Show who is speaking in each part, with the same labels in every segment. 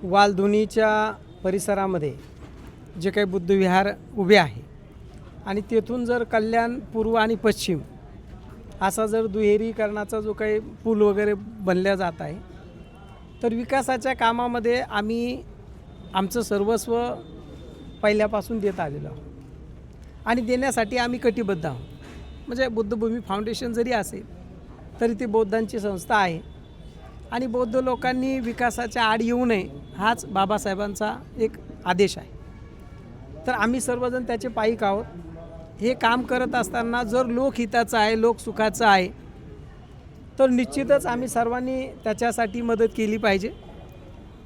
Speaker 1: वालधुनीच्या परिसरामध्ये जे काही बुद्धविहार उभे आहे आणि तेथून जर कल्याण पूर्व आणि पश्चिम असा जर दुहेरीकरणाचा जो काही पूल वगैरे बनल्या जात आहे, तर विकासाच्या कामामध्ये आम्ही आमचं सर्वस्व पहिल्यापासून देत आलेलो आहोत आणि देण्यासाठी आम्ही कटिबद्ध आहोत. म्हणजे बुद्धभूमी फाउंडेशन जरी असेल तरी ती बौद्धांची संस्था आहे आणि बौद्ध लोकांनी विकासाच्या आड येऊ नये हाच बाबासाहेबांचा एक आदेश आहे. तर आम्ही सर्वजण त्याचे पाईक आहोत. हे काम करत असताना जर लोकहिताचं आहे, लोकसुखाचं आहे, तर निश्चितच आम्ही सर्वांनी त्याच्यासाठी मदत केली पाहिजे.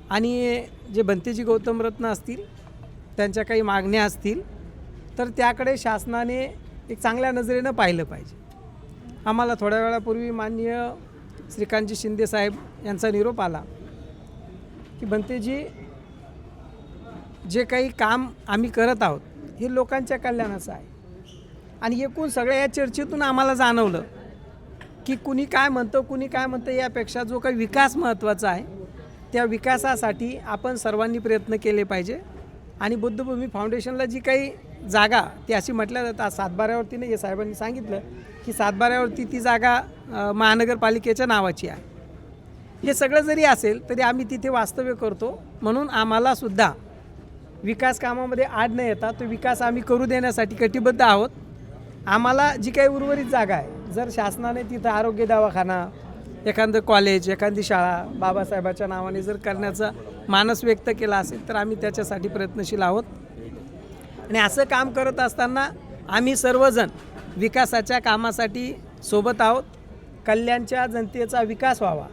Speaker 1: आणि जे भंतेजी गौतम रत्न असतील, त्यांच्या काही मागण्या असतील, तर त्याकडे शासनाने एक चांगल्या नजरेनं पाहिलं पाहिजे. आम्हाला थोड्या वेळापूर्वी माननीय श्रीकांतजी शिंदे साहेब यांचा निरोप आला की भंतेजी, जे काही काम आम्ही करत आहोत हे लोकांच्या कल्याणाचं आहे. आणि एकूण सगळ्या या चर्चेतून आम्हाला जाणवलं की कुणी काय म्हणतं यापेक्षा जो काही विकास महत्त्वाचा आहे, त्या विकासासाठी आपण सर्वांनी प्रयत्न केले पाहिजे. आणि बुद्धभूमी फाउंडेशनला जी काही जागा ती अशी म्हटल्या जातात, सातबाऱ्यावरती नाही, हे साहेबांनी सांगितलं की सातबाऱ्यावरती ती जागा महानगरपालिकेच्या नावाची आहे. हे सगळं जरी असेल तरी आम्ही तिथे वास्तव्य करतो, म्हणून आम्हालासुद्धा विकास कामामध्ये आड न येता तो विकास आम्ही करू देण्यासाठी कटिबद्ध आहोत. आम्हाला जी काही उर्वरित जागा आहे, जर शासनाने तिथं आरोग्य दवाखाना, एखादं कॉलेज, एखादी शाळा बाबासाहेबाच्या नावाने जर करण्याचा मानस व्यक्त केला असेल तर आम्ही त्याच्यासाठी प्रयत्नशील आहोत. आणि असं काम करत असताना आम्ही सर्वजण विकासाच्या कामासाठी सोबत आहोत. कल्याणच्या जनतेचा विकास व्हावा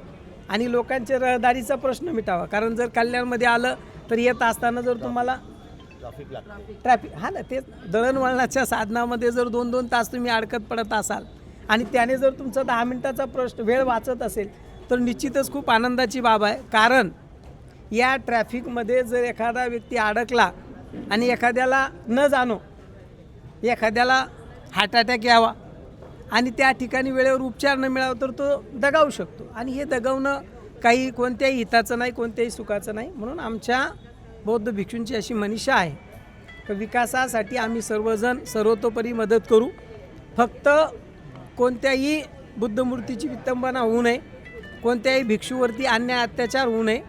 Speaker 1: आणि लोकांच्या रहदारीचा प्रश्न मिटावा. कारण जर कल्याणमध्ये आलं तर येत असताना जर तुम्हाला ट्रॅफिक ना, ते दळणवळणाच्या साधनामध्ये जर 2-2 तास तुम्ही अडकत पडत असाल आणि त्याने जर तुमचा 10 मिनिटाचा प्रश्न वेळ वाचत असेल तर निश्चितच खूप आनंदाची बाब आहे. कारण या ट्रॅफिकमध्ये जर एखादा व्यक्ती अडकला आणि एखाद्याला न जाणो एखाद्याला हार्ट अटॅक यावा आणि त्या ठिकाणी वेळेवर उपचार न मिळावा तर तो दगावू शकतो. आणि हे दगावणं काही कोणत्याही हिताचं नाही, कोणत्याही सुखाचं नाही. म्हणून आमच्या बौद्ध भिक्षूंची अशी मनीषा आहे की विकासासाठी आम्ही सर्वजण सर्वतोपरी मदत करू. फक्त कोणत्याही बुद्धमूर्तीची विटंबना होऊ नये, कोणत्याही भिक्षूवरती अन्याय अत्याचार होऊ नये.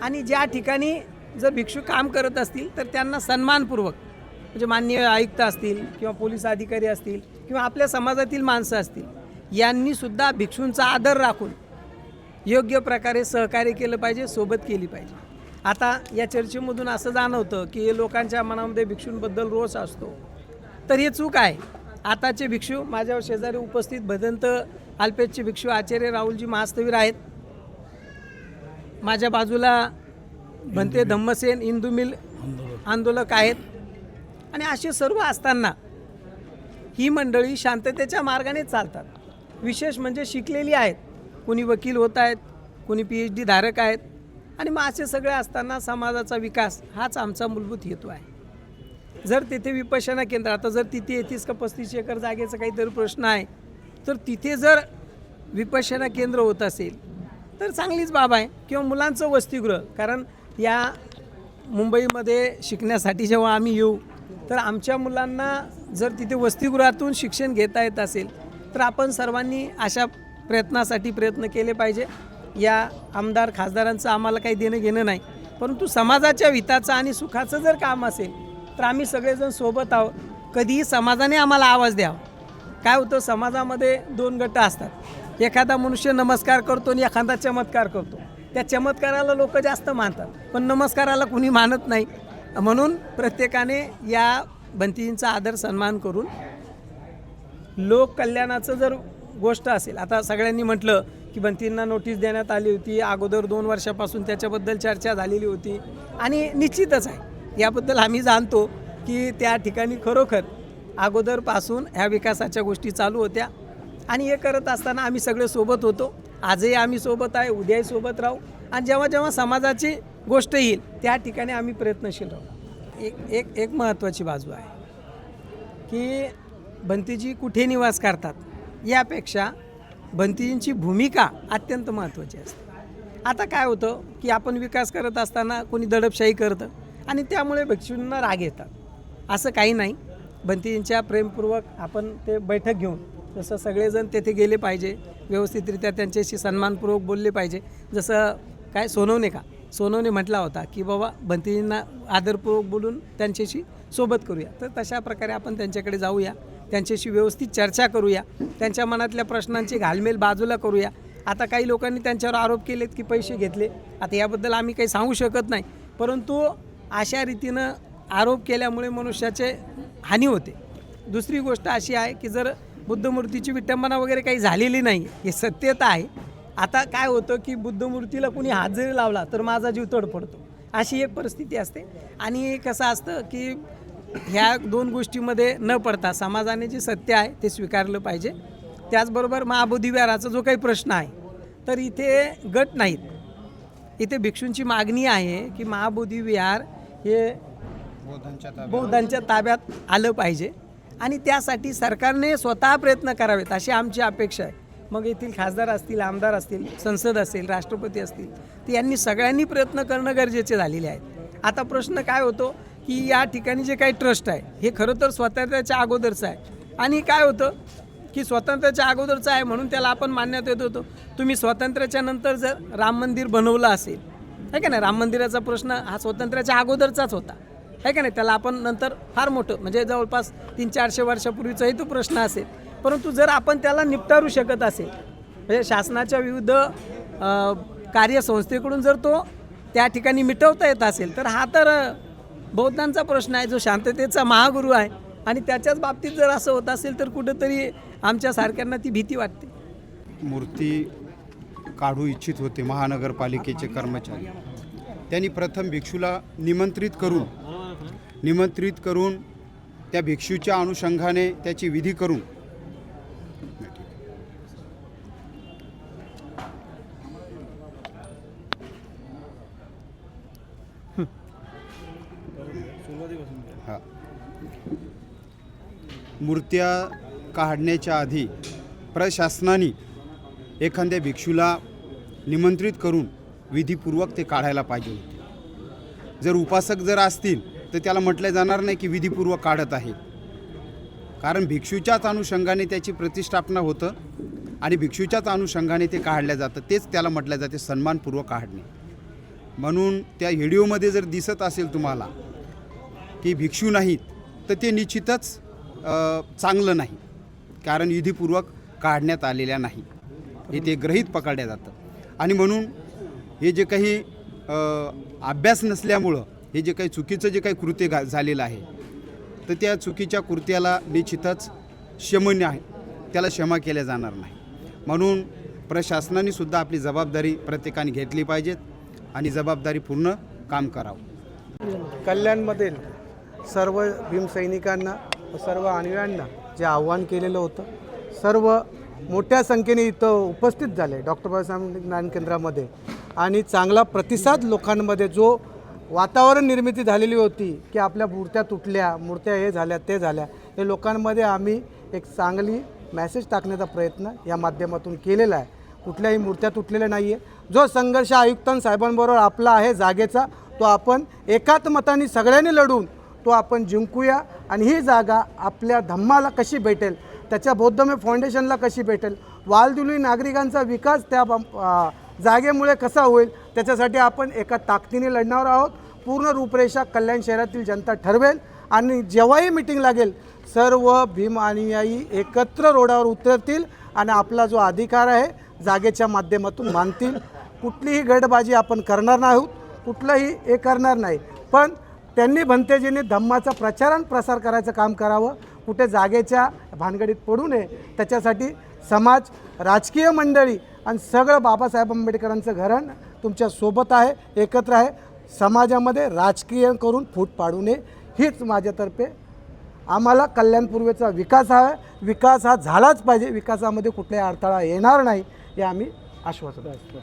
Speaker 1: आणि ज्या ठिकाणी जर भिक्षू काम करत असतील तर त्यांना सन्मानपूर्वक, म्हणजे माननीय आयुक्त असतील किंवा पोलीस अधिकारी असतील किंवा आपल्या समाजातील माणसं असतील, यांनीसुद्धा भिक्षूंचा आदर राखून योग्य प्रकारे सहकार्य केलं पाहिजे, सोबत केली पाहिजे. आता या चर्चेमधून असं जाणवतं की लोकांच्या मनामध्ये भिक्षूंबद्दल रोष असतो, तर हे चूक आहे. आताचे भिक्षू माझ्यावर शेजारी उपस्थित भदंत अल्पेशचे भिक्षू आचार्य राहुलजी महास्तवीर आहेत. माझ्या बाजूला भंते धम्मसेन इंदू मिल आंदोलक आहेत. आणि असे सर्व असताना ही मंडळी शांततेच्या मार्गाने चालतात. विशेष म्हणजे शिकलेली आहेत, कोणी वकील होत आहेत, कोणी PhD धारक आहेत. आणि मग असे सगळे असताना समाजाचा विकास हाच आमचा मूलभूत हेतू आहे. जर तिथे विपश्यना केंद्र, आता जर तिथे 30 का 35 एकर जागेचा काहीतरी प्रश्न आहे, तर तिथे जर विपश्यना केंद्र होत असेल तर चांगलीच बाब आहे. किंवा मुलांचं वसतिगृह, कारण या मुंबईमध्ये शिकण्यासाठी जेव्हा आम्ही येऊ तर आमच्या मुलांना जर तिथे वसतिगृहातून शिक्षण घेता येत असेल तर आपण सर्वांनी अशा प्रयत्नासाठी प्रयत्न केले पाहिजे. या आमदार खासदारांचं आम्हाला काही देणं घेणं नाही, परंतु समाजाच्या हिताचं आणि सुखाचं जर काम असेल तर आम्ही सगळेजण सोबत आहोत. कधीही समाजाने आम्हाला आवाज द्यावा. काय होतं, समाजामध्ये 2 गट असतात. एखादा मनुष्य नमस्कार करतो आणि एखादा चमत्कार करतो. त्या चमत्काराला लोक जास्त मानतात, पण नमस्काराला कुणी मानत नाही. म्हणून प्रत्येकाने या भंतींचा आदर सन्मान करून लोककल्याणाचं जर गोष्ट असेल, आता सगळ्यांनी म्हटलं की भंतींना नोटीस देण्यात आली होती, अगोदर 2 वर्षापासून त्याच्याबद्दल चर्चा झालेली होती. आणि निश्चितच आहे, याबद्दल आम्ही जाणतो की त्या ठिकाणी खरोखर अगोदरपासून ह्या विकासाच्या गोष्टी चालू होत्या. आणि हे करत असताना आम्ही सगळे सोबत होतो. आजही आम्ही सोबत आहे, उद्याही सोबत राहू. आणि जेव्हा जेव्हा समाजाची गोष्ट येईल त्या ठिकाणी आम्ही प्रयत्नशील राहू. एक महत्त्वाची बाजू आहे की भंतेजी कुठे निवास करतात यापेक्षा भंतेजींची भूमिका अत्यंत महत्त्वाची असते. आता काय होतं की आपण विकास करत असताना कोणी दडपशाही करतं आणि त्यामुळे भिक्षूंना राग येतात। असं काही नाही, भंतीजींच्या प्रेमपूर्वक आपण ते बैठक घेऊन जसं सगळेजण तेथे गेले पाहिजे, व्यवस्थितरित्या त्यांच्याशी सन्मानपूर्वक बोलले पाहिजे। जसं काय सोनवणे म्हटला होता की बाबा भंतीजींना आदरपूर्वक बोलून त्यांच्याशी सोबत करूया, तर तशा प्रकारे आपण त्यांच्याकडे जाऊया, त्यांच्याशी व्यवस्थित चर्चा करूया, त्यांच्या मनातल्या प्रश्नांची घालमेल बाजूला करूया। आता काही लोकांनी त्यांच्यावर आरोप केलेत की पैसे घेतले, आता याबद्दल आम्ही काही सांगू शकत नाही, परंतु अशा रीतीनं आरोप केल्यामुळे मनुष्याचे हानी होते। दुसरी गोष्ट अशी आहे की जर बुद्धमूर्तीची विटंबना वगैरे काही झालेली नाही, हे सत्यता आहे। आता काय होतं की बुद्धमूर्तीला कोणी हात जरी लावला तर माझा जीव तडफडतो, अशी एक परिस्थिती असते। आणि कसं असतं की ह्या दोन गोष्टीमध्ये न पडता समाजाने जे सत्य आहे ते स्वीकारलं पाहिजे। त्याचबरोबर महाबोधी विहाराचा जो काही प्रश्न आहे, तर इथे गट नाहीत, इथे भिक्षूंची मागणी आहे की महाबोधी विहार हे बौद्धांच्या ताब्यात आलं पाहिजे आणि त्यासाठी सरकारने स्वतः प्रयत्न करावेत अशी आमची अपेक्षा आहे। मग येथील खासदार असतील, आमदार असतील, संसद असेल, राष्ट्रपती असतील, तर यांनी सगळ्यांनी प्रयत्न करणं गरजेचे झालेले आहे। आता प्रश्न काय होतो की या ठिकाणी जे काही ट्रस्ट आहे हे खरं तर स्वातंत्र्याच्या अगोदरचं आहे आणि काय होतं की स्वातंत्र्याच्या अगोदरचं आहे म्हणून त्याला आपण मान्यता देत होतो। तुम्ही स्वातंत्र्याच्या नंतर जर राम मंदिर बनवलं असेल, आहे का नाही, राम मंदिराचा प्रश्न हा स्वातंत्र्याच्या अगोदरचाच होता, आहे का नाही, त्याला आपण नंतर फार मोठं म्हणजे जवळपास 300-400 वर्षापूर्वीचाही तो प्रश्न असेल, परंतु जर आपण त्याला निपटारू शकत असेल म्हणजे शासनाच्या विविध कार्यसंस्थेकडून जर तो त्या ठिकाणी मिटवता येत असेल, तर हा तर बौद्धांचा प्रश्न आहे जो शांततेचा महागुरू आहे आणि त्याच्याच बाबतीत जर असं होत असेल तर कुठंतरी आमच्या सारख्यांना ती भीती वाटते।
Speaker 2: मूर्ती काढू इच्छित होते महानगरपालिकेचे कर्मचारी, त्यांनी प्रथम भिक्षूला निमंत्रित करून त्या भिक्षूच्या अनुषंगाने त्याची विधी करून मूर्त्या काढण्याच्या आधी प्रशासनाने एखाद्या भिक्षूला निमंत्रित करून विधीपूर्वक ते काढायला पाहिजे होते। जर उपासक जर असतील तर त्याला म्हटलं जाणार नाही की विधीपूर्वक काढत आहे, कारण भिक्षूच्याच अनुषंगाने त्याची प्रतिष्ठापना होतं आणि भिक्षूच्याच अनुषंगाने ते काढलं जातं, तेच त्याला म्हटलं जाते सन्मानपूर्वक काढणे। म्हणून त्या व्हिडिओमध्ये जर दिसत असेल तुम्हाला की भिक्षू नाहीत, तर ते निश्चितच चांगलं नाही, कारण विधीपूर्वक काढण्यात आलेल्या नाही, हे ते गृहीत पकडलं जातं। आणि म्हणून हे जे काही अभ्यास नसल्यामुळं हे जे काही चुकीचं जे काही कृत्य झालेलं आहे, तर त्या चुकीच्या कृत्याला निश्चितच क्षमनीय आहे, त्याला क्षमा केल्या जाणार नाही। म्हणून प्रशासनाने सुद्धा आपली जबाबदारी प्रत्येकाने घेतली पाहिजेत आणि जबाबदारीपूर्ण काम करावं।
Speaker 3: कल्याणमधील सर्व भीमसैनिकांना व सर्व आणीबाण्यांना जे आव्हान केलेलं होतं, सर्व मोठ्या संख्येने इथं उपस्थित झाले डॉक्टर बाबासाहेब ज्ञान केंद्रामध्ये आणि चांगला प्रतिसाद लोकांमध्ये जो वातावरण निर्मिती झालेली होती की आपल्या मूर्त्या तुटल्या, मूर्त्या हे झाल्या ते झाल्या, हे लोकांमध्ये आम्ही एक चांगली मॅसेज टाकण्याचा प्रयत्न या माध्यमातून केलेला आहे। कुठल्याही मूर्त्या तुटलेल्या नाही आहे। जो संघर्ष आयुक्तांसाहेबांबरोबर आपला आहे जागेचा, तो आपण एकात्मताने सगळ्यांनी लढून तो आपण जिंकूया आणि ही जागा आपल्या धम्माला कशी भेटेल, त्याच्या बौद्धमय फाउंडेशनला कशी भेटेल, वालदिवली नागरिकांचा विकास त्या जागेमुळे कसा होईल, त्याच्यासाठी आपण एका ताकदीने लढणार आहोत। पूर्ण रूपरेषा कल्याण शहरातील जनता ठरवेल आणि जेव्हाही मीटिंग लागेल सर्व भीम अनुयायी एकत्र रोडावर उतरतील आणि आपला जो अधिकार आहे जागेच्या माध्यमातून मानतील। कुठलीही गटबाजी आपण करणार नाहीत, कुठलंही हे करणार नाही, पण त्यांनी भंतेजींनी धम्माचा प्रचार आणि प्रसार करायचं काम करावं, कुठे जागेच्या भानगडीत पडू नये। त्याच्यासाठी समाज, राजकीय मंडळी आणि सगळं बाबासाहेब आंबेडकरांचं घराणं तुमच्या सोबत आहे, एकत्र आहे। समाजामध्ये राजकीय करून फूट पाडू नये हीच माझ्यातर्फे। आम्हाला कल्याणपूर्वेचा विकास हवा आहे, विकास हा झालाच पाहिजे, विकासामध्ये कुठलाही अडथळा येणार नाही हे आम्ही आश्वासन देतो।